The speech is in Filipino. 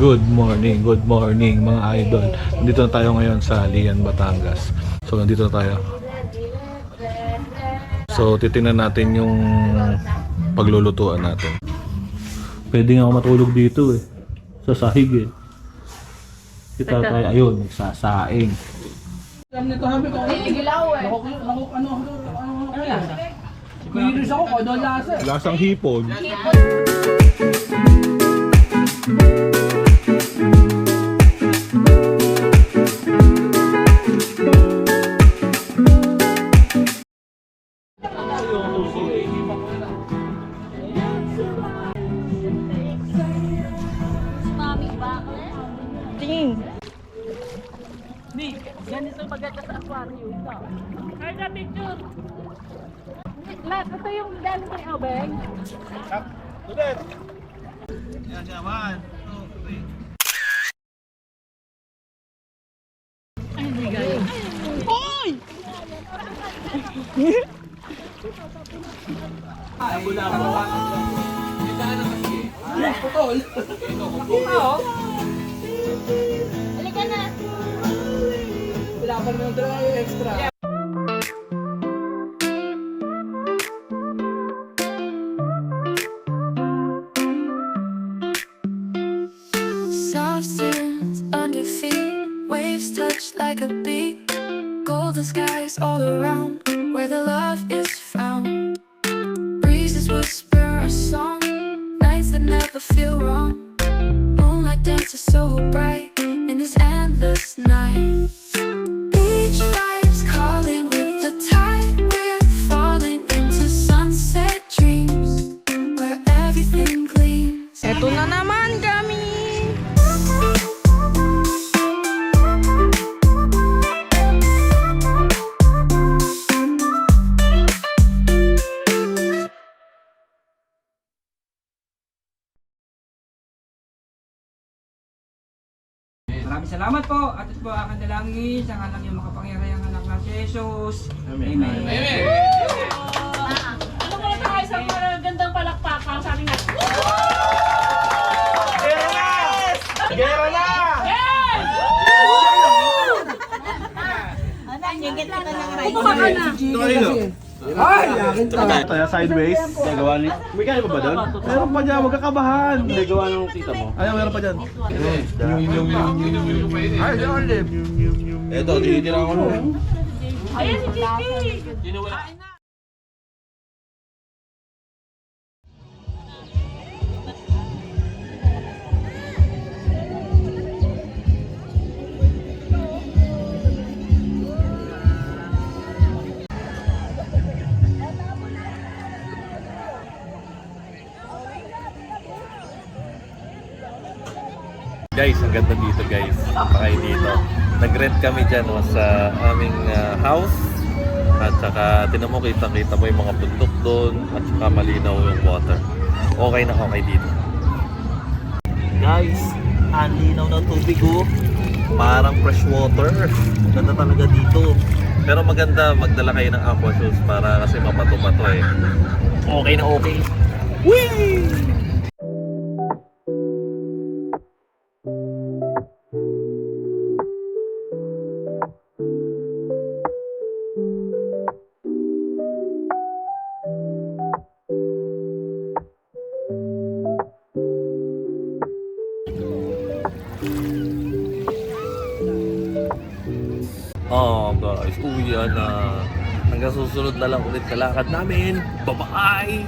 good morning mga idol. Nandito na tayo ngayon sa Lian, Batangas. So nandito na tayo. So titingnan natin yung paglulutuan natin. Pwede nga ako matulog dito eh. Sa sahig eh. Kita tayo, ayun, nagsasaing. Nito habi ko. Ano lasa? Kulinis ako, kodo lasa. Lasang hipon. Ni, ganito maganda sa aquarium. Ay, na picture. Lahat, ito yung dami ng abeng. Ulit. Yan, yaman. Ay, hindi gaya. Hoy! Ay, wala mo. Putol. Halika na. Wala pa naman dala yung extra. Substance under feet, waves touch like a beat. Golden skies all around, where the love is found. Breezes whisper a song, nights that never feel wrong. Moonlight dances so bright in this endless night. Beach vibes calling with the tide. We're falling into sunset dreams, where everything gleams. Eto na naman kami. Maraming salamat po at ito po aking dalangin sa ngalan ng makapangyarihang anak na si Jesus. Amen. Amen. Ano mo tayo sa gandang palakpakan sa ating Gera na! Gera na! Kumuha ka na. Ay! Tayo sideways. Nagawa ni... May kaya pa ba doon? Meron pa dyan, huwag kakabahan. Nagawa ng tita mo. Ayaw, meron pa dyan. Ay, olive. Eto, tinitira ko nun. Ayan si Kiki. Guys, ang ganda dito guys. Pakay dito. Nag-rent kami dyan sa aming house. At saka tinan mo, kita-kita mo yung mga bundok doon. At saka malinaw yung water. Okay na okay dito. Guys, ang linaw ng tubig oh. Parang fresh water. Ganda talaga dito. Pero maganda magdala kayo ng aqua shoes para kasi mapato-pato eh. Okay na okay. Whee! Oh guys, uwian na. Hanggang susunod na lang ulit sa lakad namin. Bye-bye!